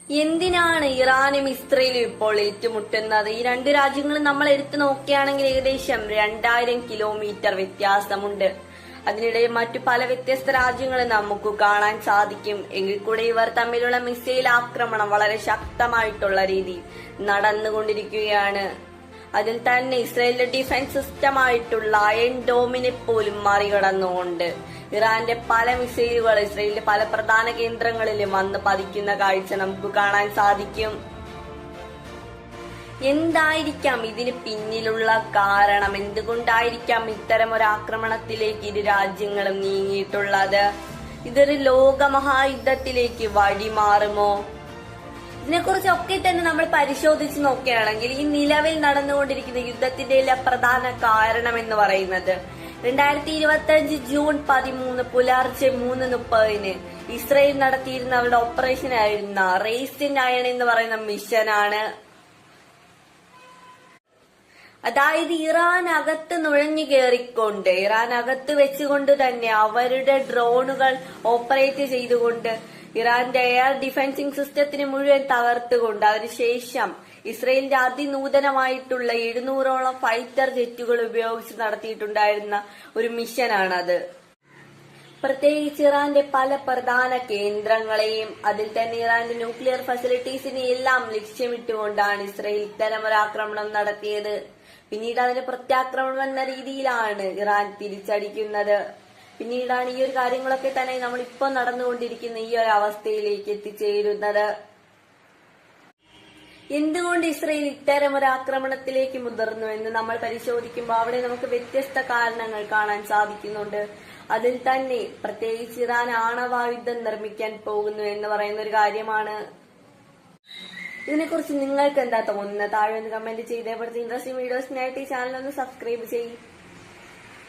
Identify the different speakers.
Speaker 1: എന്തിനാണ് ഇറാനും ഇസ്രയേലും ഇപ്പോൾ ഏറ്റുമുട്ടുന്നത്? ഈ രണ്ട് രാജ്യങ്ങളും നമ്മൾ എടുത്തു നോക്കുകയാണെങ്കിൽ ഏകദേശം 2000 കിലോമീറ്റർ വ്യത്യാസമുണ്ട്. അതിനിടെ മറ്റു പല വ്യത്യസ്ത രാജ്യങ്ങളും നമുക്ക് കാണാൻ സാധിക്കും. എങ്കിൽ കൂടെ ഇവർ തമ്മിലുള്ള മിസൈൽ ആക്രമണം വളരെ ശക്തമായിട്ടുള്ള രീതിയിൽ നടന്നുകൊണ്ടിരിക്കുകയാണ്. അതിൽ തന്നെ ഇസ്രയേലിന്റെ ഡിഫൻസ് സിസ്റ്റമായിട്ടുള്ള അയൺ ഡോമിനെ പോലും മറികടന്നുകൊണ്ട് ഇറാന്റെ പല മിസൈലുകൾ ഇസ്രയേലിന്റെ പല പ്രധാന കേന്ദ്രങ്ങളിലും വന്ന് പതിക്കുന്ന കാഴ്ച നമുക്ക് കാണാൻ സാധിക്കും. എന്തായിരിക്കാം ഇതിന് പിന്നിലുള്ള കാരണം? എന്തുകൊണ്ടായിരിക്കാം ഇത്തരം ഒരു ആക്രമണത്തിലേക്ക് ഇരു രാജ്യങ്ങളും നീങ്ങിയിട്ടുള്ളത്? ഇതൊരു ലോകമഹായുദ്ധത്തിലേക്ക് വഴിമാറുമോ? ഇതിനെക്കുറിച്ചൊക്കെ തന്നെ നമ്മൾ പരിശോധിച്ച് നോക്കുകയാണെങ്കിൽ ഈ നിലവിൽ നടന്നുകൊണ്ടിരിക്കുന്ന യുദ്ധത്തിന്റെ എല്ലാ പ്രധാന കാരണം എന്ന് പറയുന്നത് 2025 ജൂൺ 13 പുലർച്ചെ 3:30 ഇസ്രയേൽ നടത്തിയിരുന്ന അവരുടെ ഓപ്പറേഷൻ ആയിരുന്ന റേസിൻ അയൺ എന്ന് പറയുന്ന മിഷനാണ്. അതായത് ഇറാൻ അകത്ത് നുഴഞ്ഞു കയറിക്കൊണ്ട് ഇറാൻ അകത്ത് വെച്ചുകൊണ്ട് തന്നെ അവരുടെ ഡ്രോണുകൾ ഓപ്പറേറ്റ് ചെയ്തുകൊണ്ട് ഇറാന്റെ എയർ ഡിഫൻസിംഗ് സിസ്റ്റത്തിന് മുഴുവൻ തകർത്തുകൊണ്ട് അതിനുശേഷം ഇസ്രയേലിന്റെ അതിനൂതനമായിട്ടുള്ള 700ഓളം ഫൈറ്റർ ജെറ്റുകൾ ഉപയോഗിച്ച് നടത്തിയിട്ടുണ്ടായിരുന്ന ഒരു മിഷനാണത്. പ്രത്യേകിച്ച് ഇറാന്റെ പല പ്രധാന കേന്ദ്രങ്ങളെയും അതിൽ തന്നെ ഇറാന്റെ ന്യൂക്ലിയർ ഫെസിലിറ്റീസിനെ എല്ലാം ലക്ഷ്യമിട്ടുകൊണ്ടാണ് ഇസ്രയേൽ ഇത്തരം ഒരു ആക്രമണം നടത്തിയത്. പിന്നീട് അതിന് പ്രത്യാക്രമണം എന്ന രീതിയിലാണ് ഇറാൻ തിരിച്ചടിക്കുന്നത്. പിന്നീടാണ് ഈ ഒരു കാര്യങ്ങളൊക്കെ തന്നെ നമ്മൾ ഇപ്പോൾ നടന്നുകൊണ്ടിരിക്കുന്ന ഈ ഒരു അവസ്ഥയിലേക്ക് എത്തിച്ചേരുന്നത്. എന്തുകൊണ്ട് ഇസ്രയേൽ ഇത്തരം ഒരു ആക്രമണത്തിലേക്ക് മുതിർന്നു എന്ന് നമ്മൾ പരിശോധിക്കുമ്പോൾ അവിടെ നമുക്ക് വ്യത്യസ്ത കാരണങ്ങൾ കാണാൻ സാധിക്കുന്നുണ്ട്. അതിൽ തന്നെ പ്രത്യേകിച്ച് ഇറാൻ ആണവായുധം നിർമ്മിക്കാൻ പോകുന്നു എന്ന് പറയുന്ന ഒരു കാര്യമാണ്. ഇതിനെക്കുറിച്ച് നിങ്ങൾക്ക് എന്താ തോന്നുന്നത്? താഴെ ഒന്ന് കമന്റ് ചെയ്തേപ്പെടുത്തി ഇൻട്രസ്റ്റിംഗ് വീഡിയോസിനായിട്ട് ഈ ചാനൽ ഒന്ന് സബ്സ്ക്രൈബ് ചെയ്യും.